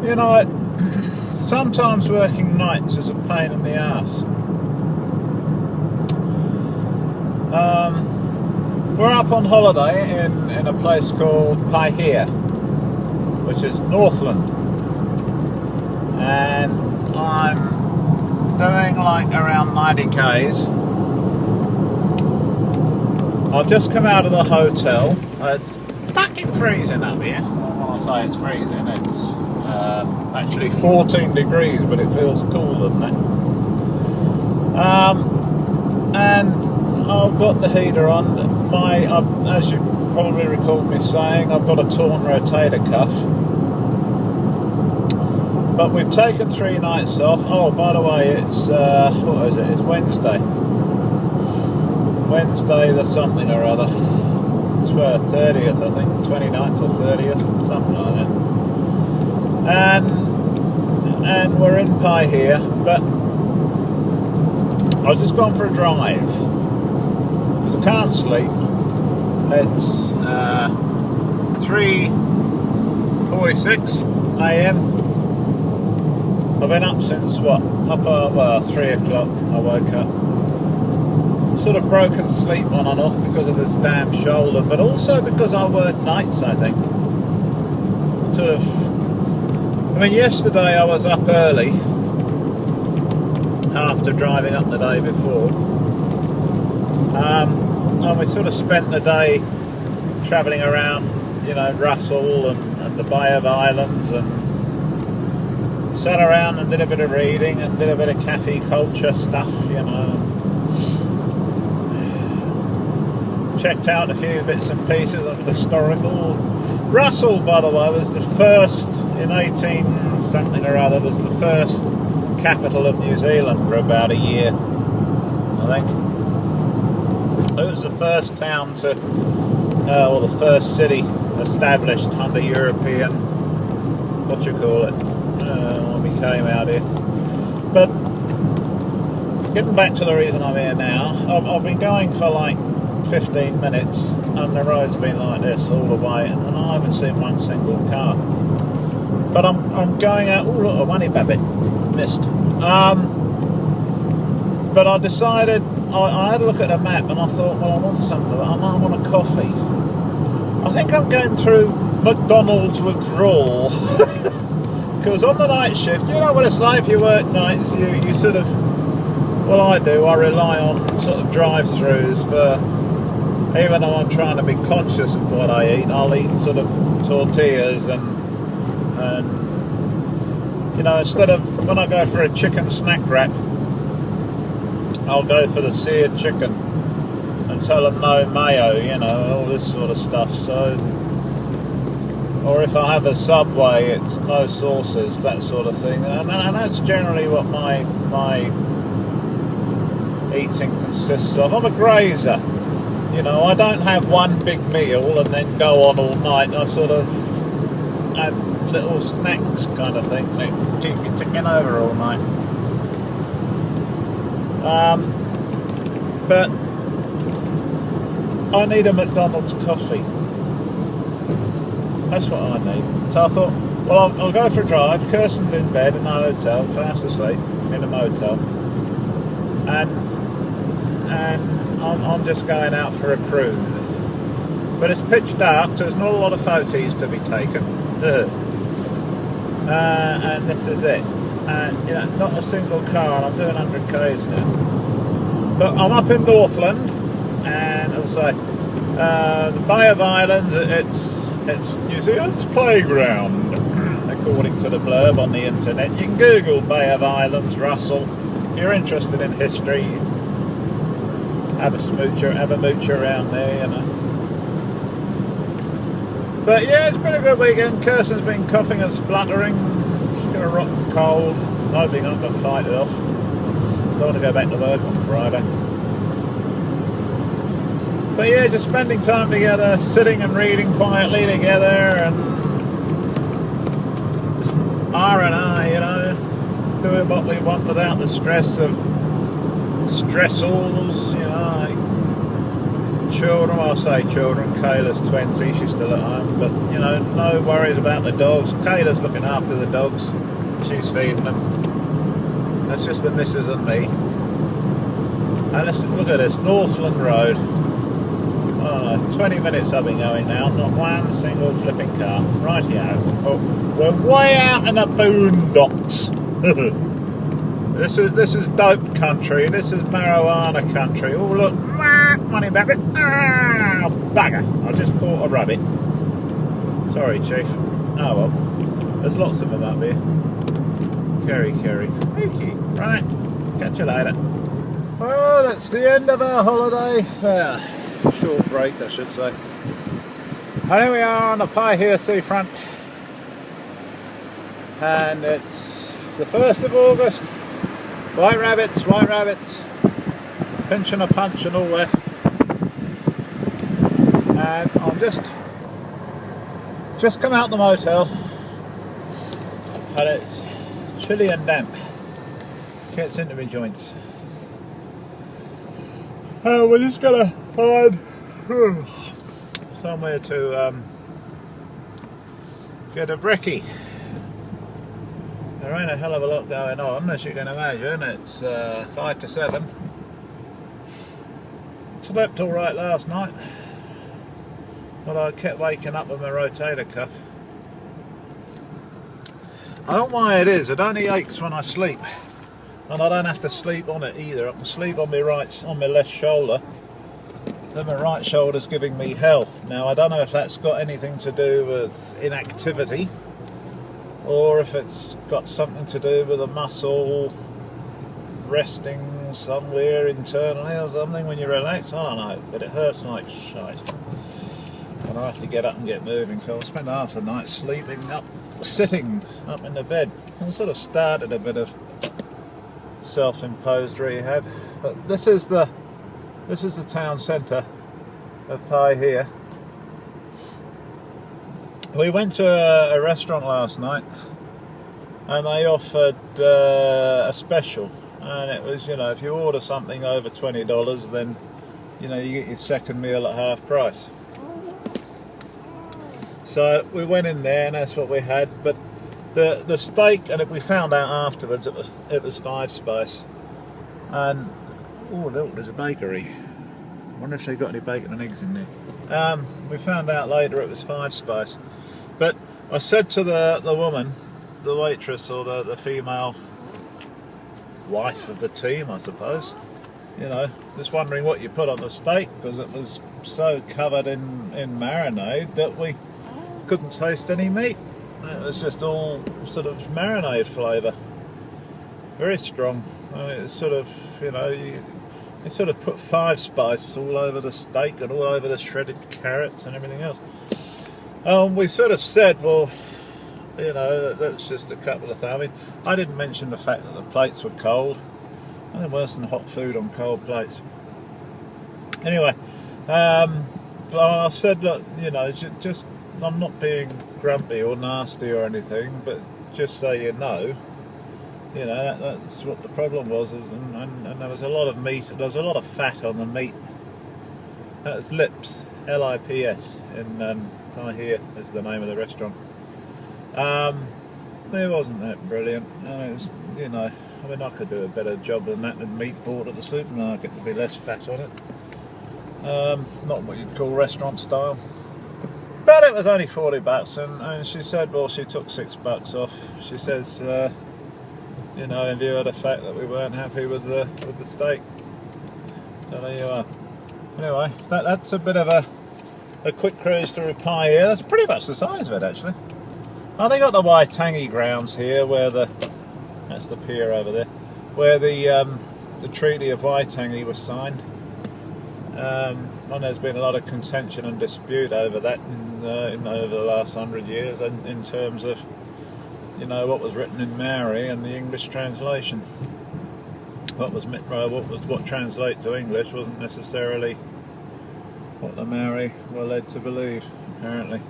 You know, sometimes working nights is a pain in the ass. We're up on holiday in a place called Paihia, which is Northland, and I'm doing like around 90 k's. I've just come out of the hotel. It's fucking freezing up here. When I say it's freezing, it's actually 14 degrees, but it feels cooler than that. And I've got the heater on. As you probably recall me saying, I've got a torn rotator cuff. But we've taken 3 nights off. Oh, by the way, it's what is it? It's Wednesday. Wednesday the something or other. It's 30th, I think, 29th or 30th, something like that. And we're in Paihia, but I've just gone for a drive because I can't sleep. It's 3:46 a.m. I've been up since 3 o'clock. I woke up. Sort of broken sleep on and off because of this damn shoulder, but also because I work nights, I think. Yesterday I was up early after driving up the day before, and we sort of spent the day travelling around, Russell and the Bay of Islands, and sat around and did a bit of reading and did a bit of cafe culture stuff, checked out a few bits and pieces of historical. Russell, by the way, was the first, in 18 something or other, was the first capital of New Zealand for about a year, I think. It was the first town or the first city established under European, when we came out here. But getting back to the reason I'm here now, I've been going for like 15 minutes and the road's been like this all the way, and I haven't seen one single car. But I'm going out. Oh look, a money babbit missed. But I decided, I had a look at the map and I thought, well, I want something. I want a coffee. I think I'm going through McDonald's withdrawal. Because on the night shift, you know what it's like if you work nights, you sort of, well, I do, I rely on sort of drive-thrus for, even though I'm trying to be conscious of what I eat, I'll eat sort of tortillas and instead of, when I go for a chicken snack wrap, I'll go for the seared chicken and tell them no mayo, all this sort of stuff. So, or if I have a Subway, it's no sauces, that sort of thing. And that's generally what my eating consists of. I'm a grazer. I don't have one big meal and then go on all night. I sort of have little snacks kind of thing that keep you ticking over all night. But I need a McDonald's coffee. That's what I need. So I thought, well, I'll go for a drive. Kirsten's in bed in the hotel, fast asleep in a motel, and I'm just going out for a cruise. But it's pitch dark, so there's not a lot of photos to be taken. And this is it. And not a single car, and I'm doing 100 k's now. But I'm up in Northland, and as I say, the Bay of Islands, it's New Zealand's playground, according to the blurb on the internet. You can Google Bay of Islands, Russell. If you're interested in history, have a mooch around there, But yeah, it's been a good weekend. Kirsten's been coughing and spluttering. She's got a rotten cold. Hoping I'm going to fight it off. Don't want to go back to work on Friday. But yeah, just spending time together, sitting and reading quietly together, and just R&R, doing what we want without the stress of stressors, like children. Well, I say children. Kayla's 20. She's still at home, but you know, no worries about the dogs. Kayla's looking after the dogs. She's feeding them. That's just the missus and me. And let's look at this Northland Road. I don't know, 20 minutes I've been going now. Not one single flipping car. Right here. Oh, we're way out in the boondocks. This is dope country. This is marijuana country. Oh look, money back. Ah, bugger! I just caught a rabbit. Sorry, Chief. Oh well. There's lots of them up here. Kerry. Okay. Right. Catch you later. Well, that's the end of our holiday. Short break, I should say. And here we are on the Paihia seafront. And it's the 1st of August. White rabbits, pinch and a punch and all that. And I'm just come out the motel, and it's chilly and damp. Gets into my joints. We're just gonna find somewhere to get a brekkie. There ain't a hell of a lot going on, as you can imagine. It's 5 to 7. Slept all right last night, but I kept waking up with my rotator cuff. I don't know why it is. It only aches when I sleep, and I don't have to sleep on it either. I can sleep on my left shoulder. Then my right shoulder's giving me hell. Now I don't know if that's got anything to do with inactivity, or if it's got something to do with a muscle resting somewhere internally or something when you relax. I don't know, but it hurts like shite. And I have to get up and get moving, so I'll spend half the night sitting up in the bed. I sort of started a bit of self-imposed rehab, but this is the town centre of Paihia. We went to a restaurant last night, and they offered a special, and it was, you know, if you order something over $20, then you know you get your second meal at half price. So we went in there, and that's what we had. But the steak, and we found out afterwards it was 5 spice. And oh look, there's a bakery. I wonder if they got any bacon and eggs in there. We found out later it was 5 spice. But I said to the woman, the waitress, or the female wife of the team, I suppose, you know, just wondering what you put on the steak, because it was so covered in marinade that we couldn't taste any meat. It was just all sort of marinade flavour, very strong. I mean, it's sort of, you know, you sort of put 5 spice all over the steak and all over the shredded carrots and everything else. We sort of said, well, you know, that's just a couple of things. I mean, I didn't mention the fact that the plates were cold. Nothing worse than hot food on cold plates. Anyway, but I said, look, you know, just I'm not being grumpy or nasty or anything, but just so you know, that's what the problem was, and there was a lot of meat. There was a lot of fat on the meat. That was Lips, Lips, in Paihia is the name of the restaurant. It wasn't that brilliant. I mean, I could do a better job than that with meat bought at the supermarket. There'd be less fat on it. Not what you'd call restaurant style. But it was only $40, and she said, well, she took $6 off. She says, you know, in view of the fact that we weren't happy with the steak. So there you are. Anyway, that's a bit of a quick cruise through Paihia. That's pretty much the size of it, actually. Oh, they got the Waitangi grounds here, where that's the pier over there, where the Treaty of Waitangi was signed. And there's been a lot of contention and dispute over that over the last 100 years, in terms of, you know, what was written in Maori and the English translation. What translates to English wasn't necessarily what the Maori were led to believe, apparently.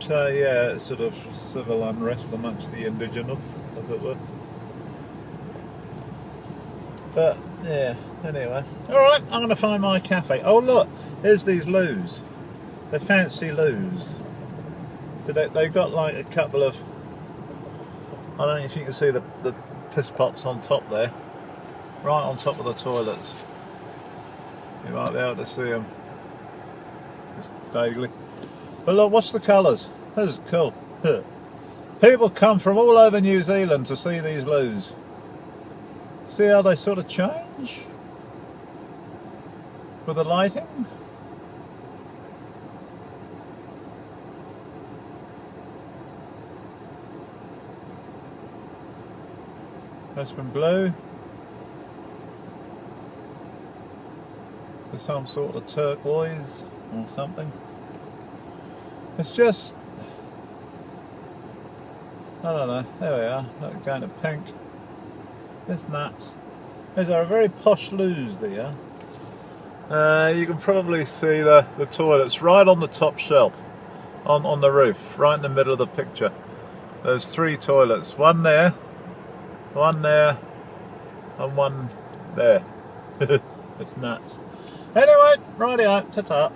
So yeah, it's sort of civil unrest amongst the indigenous, as it were. But yeah, anyway. Alright, I'm going to find my cafe. Oh look, here's these loos. They're fancy loos. So they've got like a couple of, I don't know if you can see the piss pots on top there. Right on top of the toilets. You might be able to see them. Just vaguely. But look, what's the colours? This is cool. People come from all over New Zealand to see these loos. See how they sort of change with the lighting? That's been blue. There's some sort of turquoise or something. It's just, I don't know. There we are. That's going to pink. It's nuts. These are a very posh loos there. You can probably see the toilets right on the top shelf, on the roof, right in the middle of the picture. There's 3 toilets. One there, and one there. It's nuts. Anyway, rightio, ta-ta.